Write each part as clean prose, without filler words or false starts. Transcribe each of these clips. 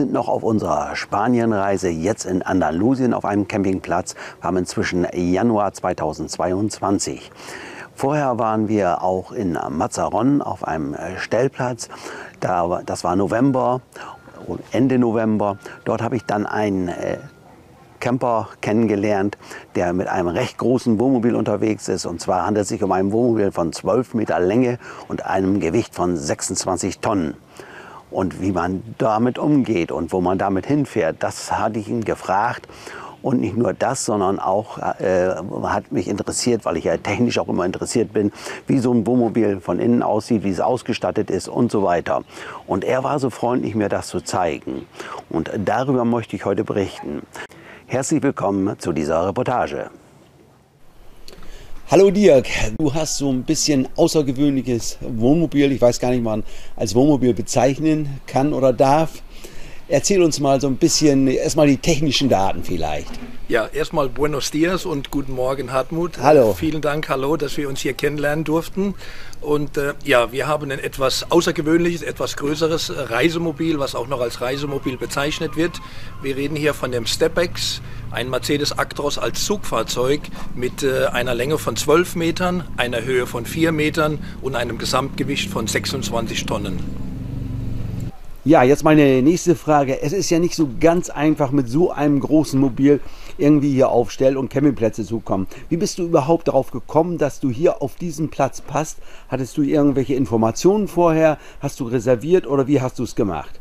sind noch auf unserer Spanienreise, jetzt in Andalusien auf einem Campingplatz. Wir haben inzwischen Januar 2022. Vorher waren wir auch in Mazarrón auf einem Stellplatz. Das war November, Ende November. Dort habe ich dann einen Camper kennengelernt, der mit einem recht großen Wohnmobil unterwegs ist. Und zwar handelt es sich um ein Wohnmobil von 12 Meter Länge und einem Gewicht von 26 Tonnen. Und wie man damit umgeht und wo man damit hinfährt, das hatte ich ihn gefragt. Und nicht nur das, sondern auch hat mich interessiert, weil ich ja technisch auch immer interessiert bin, wie so ein Wohnmobil von innen aussieht, wie es ausgestattet ist und so weiter. Und er war so freundlich, mir das zu zeigen. Und darüber möchte ich heute berichten. Herzlich willkommen zu dieser Reportage. Hallo Dirk, du hast so ein bisschen außergewöhnliches Wohnmobil. Ich weiß gar nicht, ob man als Wohnmobil bezeichnen kann oder darf. Erzähl uns mal so ein bisschen, erstmal die technischen Daten vielleicht. Ja, erstmal Buenos Dias und guten Morgen Hartmut. Hallo. Vielen Dank, hallo, dass wir uns hier kennenlernen durften. Und ja, wir haben ein etwas außergewöhnliches, etwas größeres Reisemobil, was auch noch als Reisemobil bezeichnet wird. Wir reden hier von dem Step-X, ein Mercedes Actros als Zugfahrzeug mit einer Länge von 12 Metern, einer Höhe von 4 Metern und einem Gesamtgewicht von 26 Tonnen. Ja, jetzt meine nächste Frage. Es ist ja nicht so ganz einfach, mit so einem großen Mobil irgendwie hier auf Stell- und Campingplätze zu kommen. Wie bist du überhaupt darauf gekommen, dass du hier auf diesen Platz passt? Hattest du irgendwelche Informationen vorher? Hast du reserviert oder wie hast du es gemacht?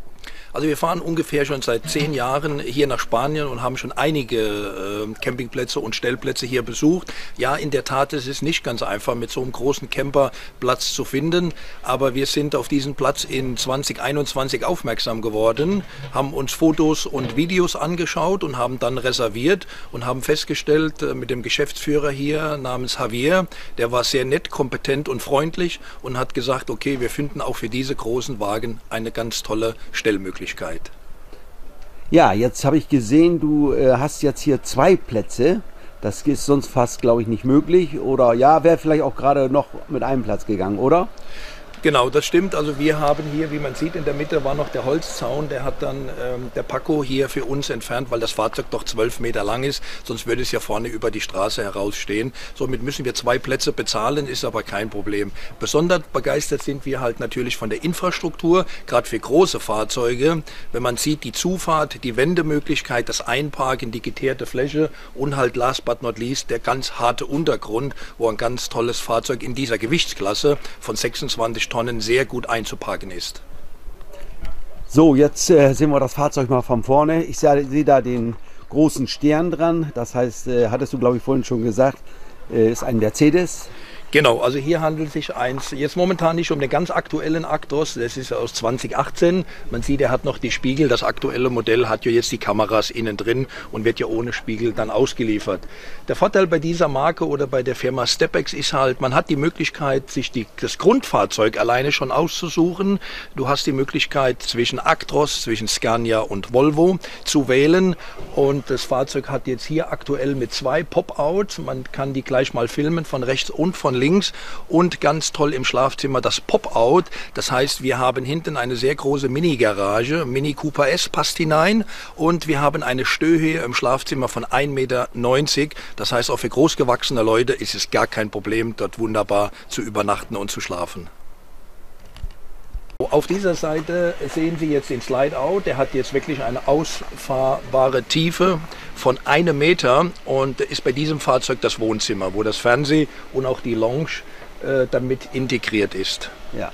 Also wir fahren ungefähr schon seit 10 Jahren hier nach Spanien und haben schon einige Campingplätze und Stellplätze hier besucht. Ja, in der Tat, es ist nicht ganz einfach, mit so einem großen Camper Platz zu finden. Aber wir sind auf diesen Platz in 2021 aufmerksam geworden, haben uns Fotos und Videos angeschaut und haben dann reserviert und haben festgestellt mit dem Geschäftsführer hier namens Javier, der war sehr nett, kompetent und freundlich und hat gesagt, okay, wir finden auch für diese großen Wagen eine ganz tolle Stellmöglichkeit. Ja, jetzt habe ich gesehen, du hast jetzt hier 2 Plätze. Das ist sonst fast, glaube ich, nicht möglich. Oder ja, wäre vielleicht auch gerade noch mit einem Platz gegangen, oder? Genau, das stimmt. Also wir haben hier, wie man sieht, in der Mitte war noch der Holzzaun. Der hat dann der Paco hier für uns entfernt, weil das Fahrzeug doch 12 Meter lang ist. Sonst würde es ja vorne über die Straße herausstehen. Somit müssen wir 2 Plätze bezahlen, ist aber kein Problem. Besonders begeistert sind wir halt natürlich von der Infrastruktur, gerade für große Fahrzeuge. Wenn man sieht, die Zufahrt, die Wendemöglichkeit, das Einparken, die geteerte Fläche und halt last but not least der ganz harte Untergrund, wo ein ganz tolles Fahrzeug in dieser Gewichtsklasse von 26 Tonnen sehr gut einzuparken ist. So, jetzt sehen wir das Fahrzeug mal von vorne. Ich sehe da den großen Stern dran. Das heißt, hattest du, glaube ich, vorhin schon gesagt, ist ein Mercedes. Genau, also hier handelt es sich jetzt momentan nicht um den ganz aktuellen Actros, das ist aus 2018. Man sieht, er hat noch die Spiegel, das aktuelle Modell hat ja jetzt die Kameras innen drin und wird ja ohne Spiegel dann ausgeliefert. Der Vorteil bei dieser Marke oder bei der Firma Step-X ist halt, man hat die Möglichkeit, sich das Grundfahrzeug alleine schon auszusuchen. Du hast die Möglichkeit zwischen Actros, zwischen Scania und Volvo zu wählen und das Fahrzeug hat jetzt hier aktuell mit 2 Pop-Outs, man kann die gleich mal filmen von rechts und von links und ganz toll im Schlafzimmer das Pop-Out. Das heißt, wir haben hinten eine sehr große Mini-Garage, Mini Cooper S passt hinein und wir haben eine Stehhöhe im Schlafzimmer von 1,90 Meter. Das heißt, auch für großgewachsene Leute ist es gar kein Problem, dort wunderbar zu übernachten und zu schlafen. Auf dieser Seite sehen Sie jetzt den Slide-Out. Der hat jetzt wirklich eine ausfahrbare Tiefe von 1 Meter und ist bei diesem Fahrzeug das Wohnzimmer, wo das Fernseh und auch die Lounge damit integriert ist. Ja.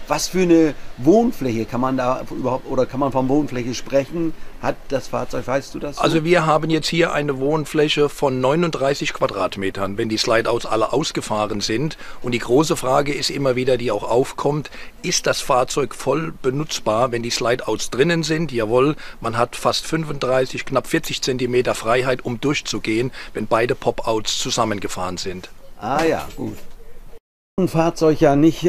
Was für eine Wohnfläche kann man da überhaupt, oder kann man von Wohnfläche sprechen? Hat das Fahrzeug, weißt du das? So? Also wir haben jetzt hier eine Wohnfläche von 39 Quadratmetern, wenn die Slideouts alle ausgefahren sind. Und die große Frage ist immer wieder, die auch aufkommt, ist das Fahrzeug voll benutzbar, wenn die Slideouts drinnen sind? Jawohl, man hat fast 35, knapp 40 Zentimeter Freiheit, um durchzugehen, wenn beide Pop-Outs zusammengefahren sind. Ah ja, gut. Ein Fahrzeug ja nicht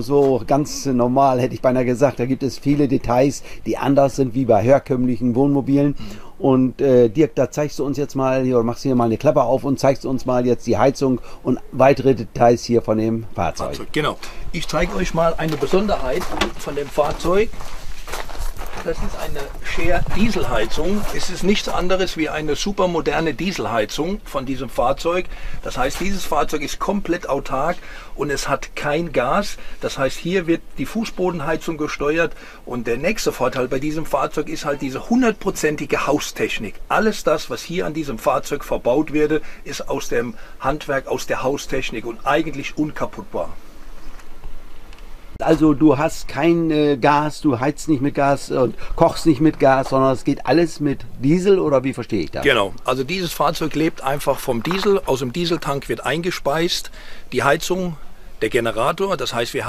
so ganz normal, hätte ich beinahe gesagt. Da gibt es viele Details, die anders sind wie bei herkömmlichen Wohnmobilen. Und Dirk, da zeigst du uns jetzt mal, oder machst du hier mal eine Klappe auf und zeigst uns mal jetzt die Heizung und weitere Details hier von dem Fahrzeug. Genau. Ich zeige euch mal eine Besonderheit von dem Fahrzeug. Das ist eine Share-Dieselheizung. Es ist nichts anderes wie eine supermoderne Dieselheizung von diesem Fahrzeug. Das heißt, dieses Fahrzeug ist komplett autark und es hat kein Gas. Das heißt, hier wird die Fußbodenheizung gesteuert. Und der nächste Vorteil bei diesem Fahrzeug ist halt diese 100%ige Haustechnik. Alles das, was hier an diesem Fahrzeug verbaut wird, ist aus dem Handwerk, aus der Haustechnik und eigentlich unkaputtbar. Also du hast kein Gas, du heizt nicht mit Gas und kochst nicht mit Gas, sondern es geht alles mit Diesel, oder wie verstehe ich das? Genau, also dieses Fahrzeug lebt einfach vom Diesel, aus dem Dieseltank wird eingespeist, die Heizung, der Generator, das heißt wir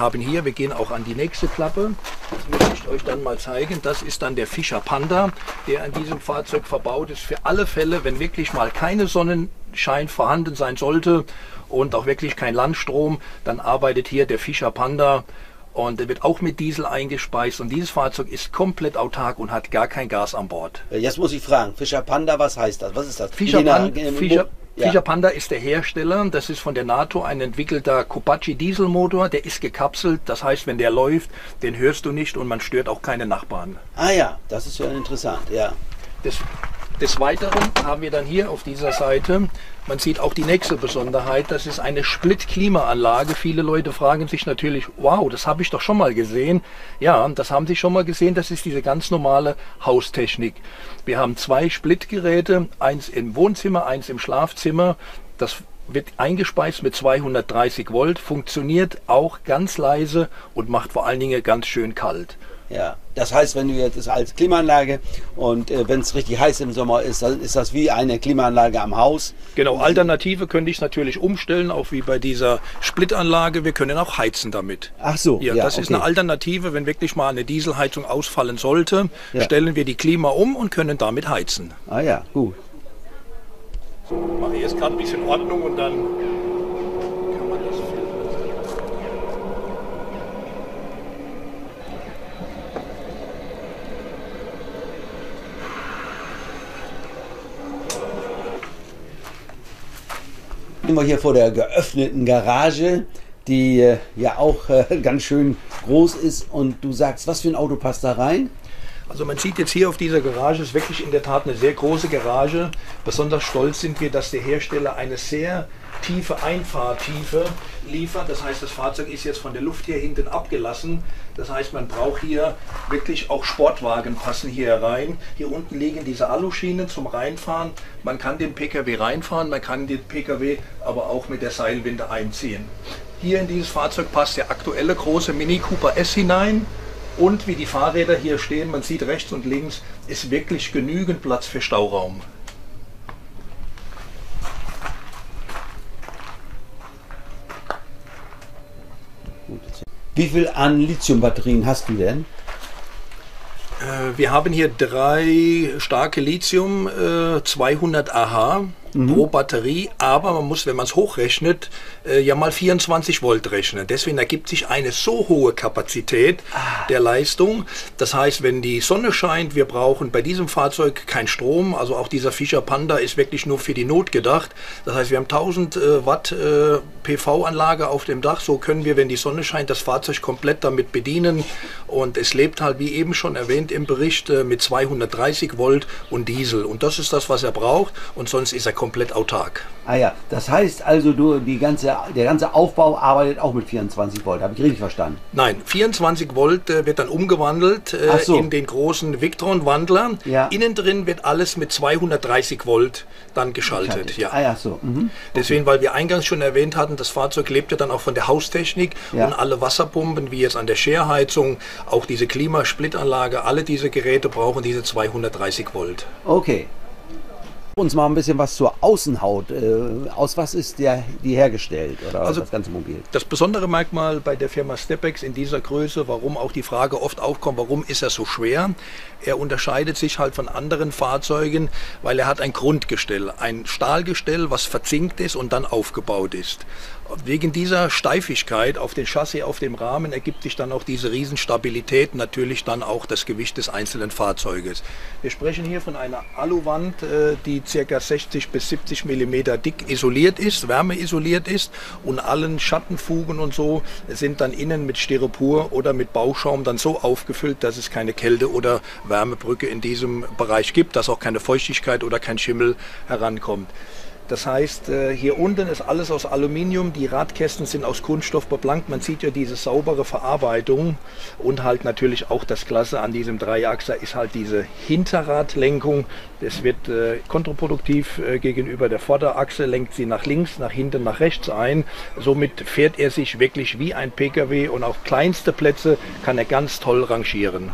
gehen auch an die nächste Klappe, das möchte ich euch dann mal zeigen, das ist dann der Fischer Panda, der an diesem Fahrzeug verbaut ist, für alle Fälle, wenn wirklich mal keine Sonnenschein vorhanden sein sollte und auch wirklich kein Landstrom, dann arbeitet hier der Fischer Panda. Und der wird auch mit Diesel eingespeist und dieses Fahrzeug ist komplett autark und hat gar kein Gas an Bord. Jetzt muss ich fragen, Fischer Panda, was heißt das? Was ist das? Fischer Panda ist der Hersteller, das ist von der NATO ein entwickelter Kopachi Dieselmotor, der ist gekapselt, das heißt, wenn der läuft, den hörst du nicht und man stört auch keine Nachbarn. Ah ja, das ist ja interessant, ja. Des Weiteren haben wir dann hier auf dieser Seite, man sieht auch die nächste Besonderheit, das ist eine Split-Klimaanlage. Viele Leute fragen sich natürlich, wow, das habe ich doch schon mal gesehen. Ja, das haben sie schon mal gesehen, das ist diese ganz normale Haustechnik. Wir haben zwei Split-Geräte, eins im Wohnzimmer, eins im Schlafzimmer. Das wird eingespeist mit 230 Volt, funktioniert auch ganz leise und macht vor allen Dingen ganz schön kalt. Ja, das heißt, wenn du jetzt das als Klimaanlage und wenn es richtig heiß im Sommer ist, dann ist das wie eine Klimaanlage am Haus. Genau, Alternative könnte ich es natürlich umstellen, auch wie bei dieser Splitanlage. Wir können auch heizen damit. Ach so. Ja, das ist eine Alternative, wenn wirklich mal eine Dieselheizung ausfallen sollte, stellen wir die Klima um und können damit heizen. Ah ja, gut. So, ich mache jetzt gerade ein bisschen Ordnung und dann kann man das filmen. Sind wir hier vor der geöffneten Garage, die ja auch ganz schön groß ist, und du sagst, was für ein Auto passt da rein? Also man sieht jetzt hier auf dieser Garage, ist wirklich in der Tat eine sehr große Garage. Besonders stolz sind wir, dass der Hersteller eine sehr tiefe Einfahrtiefe liefert. Das heißt, das Fahrzeug ist jetzt von der Luft hier hinten abgelassen. Das heißt, man braucht hier wirklich auch Sportwagen passen hier rein. Hier unten liegen diese Aluschienen zum Reinfahren. Man kann den Pkw reinfahren, man kann den Pkw aber auch mit der Seilwinde einziehen. Hier in dieses Fahrzeug passt der aktuelle große Mini Cooper S hinein. Und wie die Fahrräder hier stehen, man sieht rechts und links, ist wirklich genügend Platz für Stauraum. Wie viel an Lithiumbatterien hast du denn? Wir haben hier 3 starke Lithium, 200 Ah pro Batterie, aber man muss, wenn man es hochrechnet, ja mal 24 Volt rechnen. Deswegen ergibt sich eine so hohe Kapazität der Leistung. Das heißt, wenn die Sonne scheint, wir brauchen bei diesem Fahrzeug keinen Strom, also auch dieser Fischer Panda ist wirklich nur für die Not gedacht. Das heißt, wir haben 1000 Watt PV-Anlage auf dem Dach, so können wir, wenn die Sonne scheint, das Fahrzeug komplett damit bedienen, und es lebt halt, wie eben schon erwähnt im Bericht, mit 230 Volt und Diesel, und das ist das, was er braucht, und sonst ist er komplett autark. Ah ja, das heißt also, der ganze Aufbau arbeitet auch mit 24 Volt, habe ich richtig verstanden? Nein, 24 Volt wird dann umgewandelt in den großen Victron-Wandler. Ja. Innen drin wird alles mit 230 Volt dann geschaltet. Ja. Ah ja, so. Mhm. Deswegen, weil wir eingangs schon erwähnt hatten, das Fahrzeug lebt ja dann auch von der Haustechnik, und alle Wasserpumpen, wie jetzt an der Share-Heizung, auch diese Klimasplitanlage, alle diese Geräte brauchen diese 230 Volt. Okay. Uns mal ein bisschen was zur Außenhaut. Aus was ist die hergestellt, oder also das ganze Mobil? Das besondere Merkmal bei der Firma Stepex in dieser Größe, warum auch die Frage oft aufkommt, warum ist er so schwer? Er unterscheidet sich halt von anderen Fahrzeugen, weil er hat ein Grundgestell, ein Stahlgestell, was verzinkt ist und dann aufgebaut ist. Wegen dieser Steifigkeit auf dem Chassis, auf dem Rahmen, ergibt sich dann auch diese Riesenstabilität, natürlich dann auch das Gewicht des einzelnen Fahrzeuges. Wir sprechen hier von einer Aluwand, die ca. 60 bis 70 mm dick isoliert ist, wärmeisoliert ist, und allen Schattenfugen und so sind dann innen mit Styropor oder mit Bauschaum dann so aufgefüllt, dass es keine Kälte- oder Wärmebrücke in diesem Bereich gibt, dass auch keine Feuchtigkeit oder kein Schimmel herankommt. Das heißt, hier unten ist alles aus Aluminium, die Radkästen sind aus Kunststoff beplankt. Man sieht ja diese saubere Verarbeitung, und halt natürlich auch das Klasse an diesem Dreiachser ist halt diese Hinterradlenkung. Das wird kontraproduktiv gegenüber der Vorderachse, lenkt sie nach links, nach hinten, nach rechts ein. Somit fährt er sich wirklich wie ein PKW, und auf kleinste Plätze kann er ganz toll rangieren.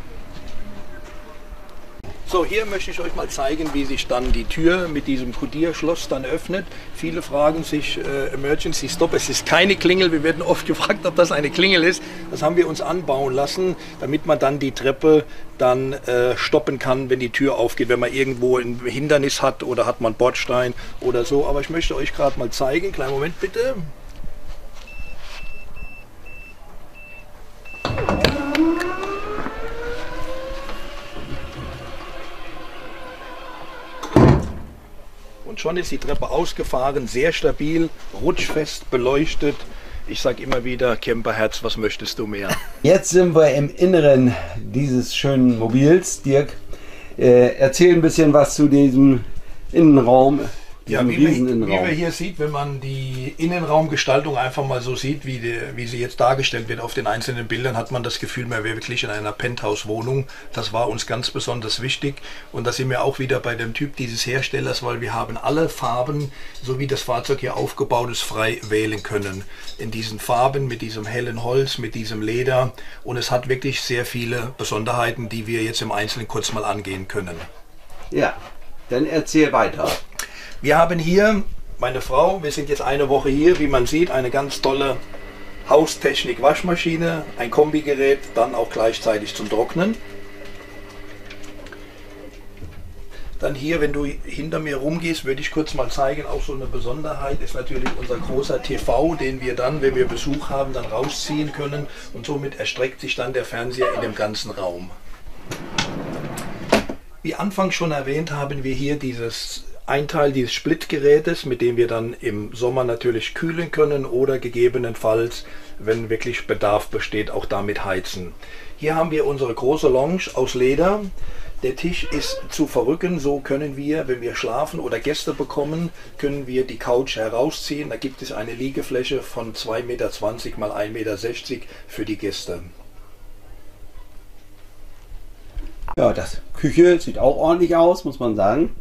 So, hier möchte ich euch mal zeigen, wie sich dann die Tür mit diesem Kodierschloss dann öffnet. Viele fragen sich, Emergency Stop, es ist keine Klingel. Wir werden oft gefragt, ob das eine Klingel ist. Das haben wir uns anbauen lassen, damit man dann die Treppe dann stoppen kann, wenn die Tür aufgeht, wenn man irgendwo ein Hindernis hat oder hat man Bordstein oder so. Aber ich möchte euch gerade mal zeigen, kleinen Moment bitte. Und schon ist die Treppe ausgefahren, sehr stabil, rutschfest, beleuchtet. Ich sage immer wieder, Camperherz, was möchtest du mehr? Jetzt sind wir im Inneren dieses schönen Mobils. Dirk, erzähl ein bisschen was zu diesem Innenraum. Ja, wie man hier sieht, wenn man die Innenraumgestaltung einfach mal so sieht, wie sie jetzt dargestellt wird auf den einzelnen Bildern, hat man das Gefühl, man wäre wirklich in einer Penthouse-Wohnung. Das war uns ganz besonders wichtig, und da sind wir auch wieder bei dem Typ dieses Herstellers, weil wir haben alle Farben, so wie das Fahrzeug hier aufgebaut ist, frei wählen können. In diesen Farben, mit diesem hellen Holz, mit diesem Leder, und es hat wirklich sehr viele Besonderheiten, die wir jetzt im Einzelnen kurz mal angehen können. Ja, dann erzähl weiter. Wir haben hier, meine Frau, wir sind jetzt eine Woche hier, wie man sieht, eine ganz tolle Haustechnik-Waschmaschine, ein Kombigerät, dann auch gleichzeitig zum Trocknen. Dann hier, wenn du hinter mir rumgehst, würde ich kurz mal zeigen, auch so eine Besonderheit ist natürlich unser großer TV, den wir dann, wenn wir Besuch haben, dann rausziehen können, und somit erstreckt sich dann der Fernseher in dem ganzen Raum. Wie anfangs schon erwähnt, haben wir hier ein Teil dieses Splitgerätes, mit dem wir dann im Sommer natürlich kühlen können oder gegebenenfalls, wenn wirklich Bedarf besteht, auch damit heizen. Hier haben wir unsere große Lounge aus Leder. Der Tisch ist zu verrücken, so können wir, wenn wir schlafen oder Gäste bekommen, können wir die Couch herausziehen. Da gibt es eine Liegefläche von 2,20 Meter mal 1,60 Meter für die Gäste. Ja, das Küche sieht auch ordentlich aus, muss man sagen.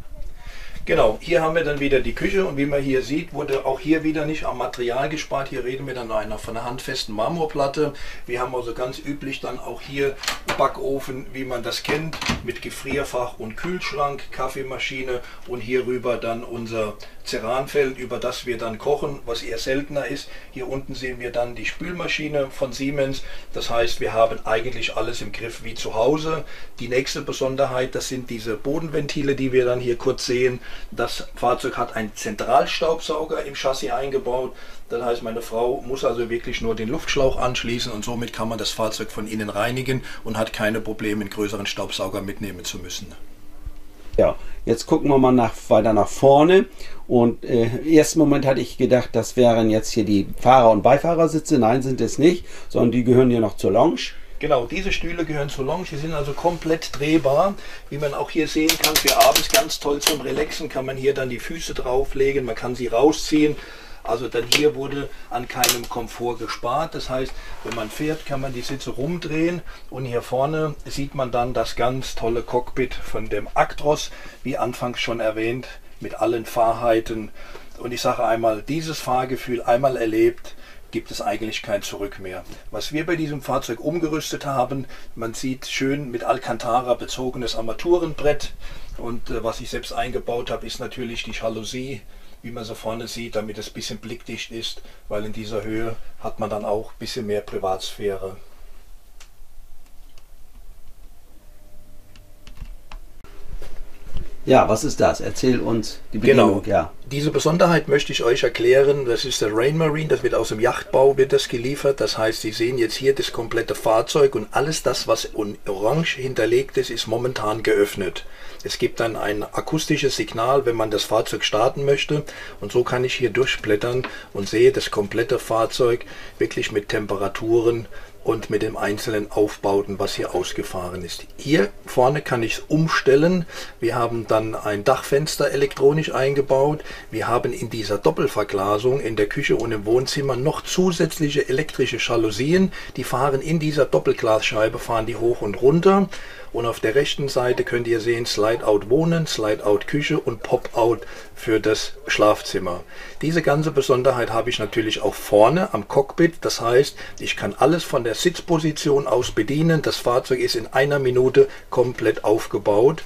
Genau, hier haben wir dann wieder die Küche, und wie man hier sieht, wurde auch hier wieder nicht am Material gespart. Hier reden wir dann von einer handfesten Marmorplatte. Wir haben also ganz üblich dann auch hier Backofen, wie man das kennt, mit Gefrierfach und Kühlschrank, Kaffeemaschine, und hier rüber dann unser Ceranfeld, über das wir dann kochen, was eher seltener ist. Hier unten sehen wir dann die Spülmaschine von Siemens. Das heißt, wir haben eigentlich alles im Griff wie zu Hause. Die nächste Besonderheit, das sind diese Bodenventile, die wir dann hier kurz sehen. Das Fahrzeug hat einen Zentralstaubsauger im Chassis eingebaut. Das heißt, meine Frau muss also wirklich nur den Luftschlauch anschließen, und somit kann man das Fahrzeug von innen reinigen und hat keine Probleme, einen größeren Staubsauger mitnehmen zu müssen. Ja, jetzt gucken wir mal weiter nach vorne, und im ersten Moment hatte ich gedacht, das wären jetzt hier die Fahrer- und Beifahrersitze. Nein, sind es nicht, sondern die gehören hier noch zur Lounge. Genau, diese Stühle gehören zur Lounge, die sind also komplett drehbar. Wie man auch hier sehen kann, für abends ganz toll zum Relaxen kann man hier dann die Füße drauflegen, man kann sie rausziehen. Also dann hier wurde an keinem Komfort gespart. Das heißt, wenn man fährt, kann man die Sitze rumdrehen, und hier vorne sieht man dann das ganz tolle Cockpit von dem Actros, wie anfangs schon erwähnt, mit allen Fahrheiten. Und ich sage einmal, dieses Fahrgefühl einmal erlebt, gibt es eigentlich kein Zurück mehr. Was wir bei diesem Fahrzeug umgerüstet haben, man sieht schön mit Alcantara bezogenes Armaturenbrett, und was ich selbst eingebaut habe, ist natürlich die Jalousie, wie man so vorne sieht, damit es ein bisschen blickdicht ist, weil in dieser Höhe hat man dann auch ein bisschen mehr Privatsphäre. Ja, was ist das? Erzähl uns die Bedienung. Genau. Ja. Diese Besonderheit möchte ich euch erklären. Das ist der Raymarine, das wird aus dem Yachtbau wird das geliefert. Das heißt, Sie sehen jetzt hier das komplette Fahrzeug und alles das, was in Orange hinterlegt ist, ist momentan geöffnet. Es gibt dann ein akustisches Signal, wenn man das Fahrzeug starten möchte. Und so kann ich hier durchblättern und sehe das komplette Fahrzeug wirklich mit Temperaturen und mit dem einzelnen Aufbauten, was hier ausgefahren ist. Hier vorne kann ich es umstellen. Wir haben dann ein Dachfenster elektronisch eingebaut. Wir haben in dieser Doppelverglasung in der Küche und im Wohnzimmer noch zusätzliche elektrische Jalousien. Die fahren in dieser Doppelglasscheibe, fahren die hoch und runter. Und auf der rechten Seite könnt ihr sehen Slide-Out Wohnen, Slide-Out Küche und Pop-Out für das Schlafzimmer. Diese ganze Besonderheit habe ich natürlich auch vorne am Cockpit. Das heißt, ich kann alles von der Sitzposition aus bedienen. Das Fahrzeug ist in einer Minute komplett aufgebaut.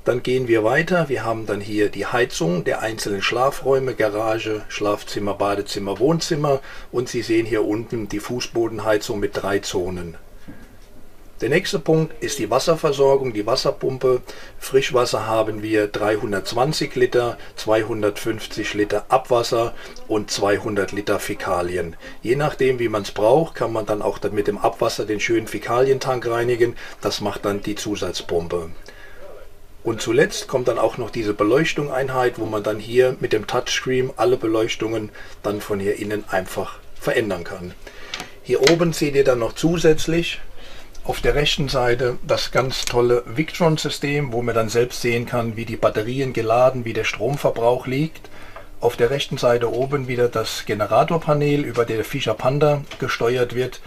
Dann gehen wir weiter. Wir haben dann hier die Heizung der einzelnen Schlafräume, Garage, Schlafzimmer, Badezimmer, Wohnzimmer. Und Sie sehen hier unten die Fußbodenheizung mit 3 Zonen. Der nächste Punkt ist die Wasserversorgung, die Wasserpumpe. Frischwasser haben wir 320 Liter, 250 Liter Abwasser und 200 Liter Fäkalien. Je nachdem, wie man es braucht, kann man dann auch mit dem Abwasser den schönen Fäkalientank reinigen. Das macht dann die Zusatzpumpe. Und zuletzt kommt dann auch noch diese Beleuchtungseinheit, wo man dann hier mit dem Touchscreen alle Beleuchtungen dann von hier innen einfach verändern kann. Hier oben seht ihr dann noch zusätzlich auf der rechten Seite das ganz tolle Victron-System, wo man dann selbst sehen kann, wie die Batterien geladen, wie der Stromverbrauch liegt. Auf der rechten Seite oben wieder das Generatorpanel, über der Fischer Panda gesteuert wird.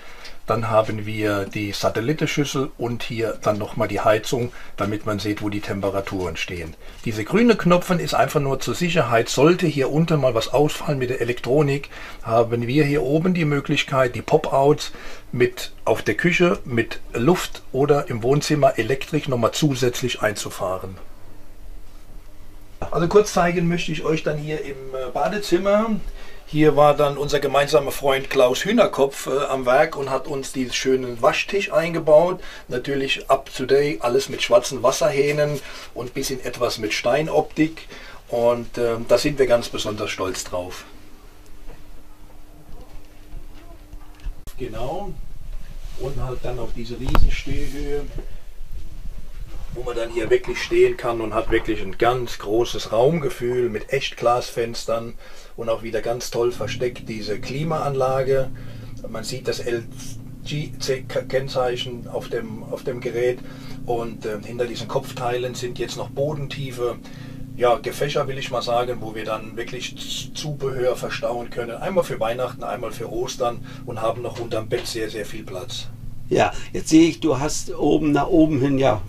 Dann haben wir die Satellitenschüssel und hier dann nochmal die Heizung, damit man sieht, wo die Temperaturen stehen. Diese grüne Knopfen ist einfach nur zur Sicherheit. Sollte hier unten mal was ausfallen mit der Elektronik, haben wir hier oben die Möglichkeit, die Pop-Outs mit auf der Küche mit Luft oder im Wohnzimmer elektrisch nochmal zusätzlich einzufahren. Also kurz zeigen möchte ich euch dann hier im Badezimmer. Hier war dann unser gemeinsamer Freund Klaus Hühnerkopf am Werk und hat uns diesen schönen Waschtisch eingebaut. Natürlich up to date, alles mit schwarzen Wasserhähnen und ein bisschen etwas mit Steinoptik. Und da sind wir ganz besonders stolz drauf. Genau. Und halt dann auf diese riesen Stehhöhe, wo man dann hier wirklich stehen kann und hat wirklich ein ganz großes Raumgefühl mit Echtglasfenstern und auch wieder ganz toll versteckt diese Klimaanlage. Man sieht das LG-Kennzeichen auf dem Gerät und hinter diesen Kopfteilen sind jetzt noch bodentiefe Gefächer, will ich mal sagen, wo wir dann wirklich Zubehör verstauen können. Einmal für Weihnachten, einmal für Ostern und haben noch unterm Bett sehr, sehr viel Platz. Ja, jetzt sehe ich, du hast oben nach oben hin, ja,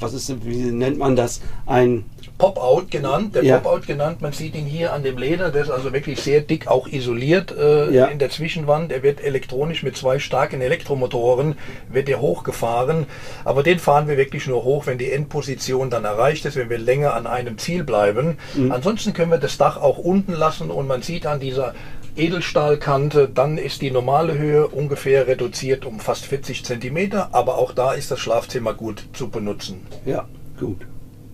wie nennt man das? Ein Pop-Out genannt, Pop-Out genannt, man sieht ihn hier an dem Leder, der ist also wirklich sehr dick auch isoliert in der Zwischenwand. Er wird elektronisch mit 2 starken Elektromotoren, wird er hochgefahren, aber den fahren wir wirklich nur hoch, wenn die Endposition dann erreicht ist, wenn wir länger an einem Ziel bleiben. Ansonsten können wir das Dach auch unten lassen und man sieht an dieser Edelstahlkante, dann ist die normale Höhe ungefähr reduziert um fast 40 cm, aber auch da ist das Schlafzimmer gut zu benutzen. Ja, gut.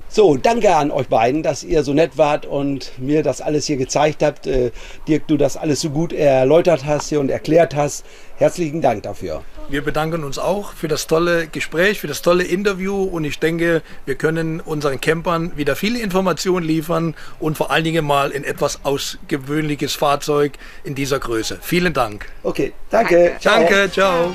So, danke an euch beiden, dass ihr so nett wart und mir das alles hier gezeigt habt. Dirk, du das alles so gut erläutert hast hier und erklärt hast. Herzlichen Dank dafür. Wir bedanken uns auch für das tolle Gespräch, für das tolle Interview und ich denke, wir können unseren Campern wieder viele Informationen liefern und vor allen Dingen mal in etwas außergewöhnliches Fahrzeug in dieser Größe. Vielen Dank. Okay, danke. Danke, ciao.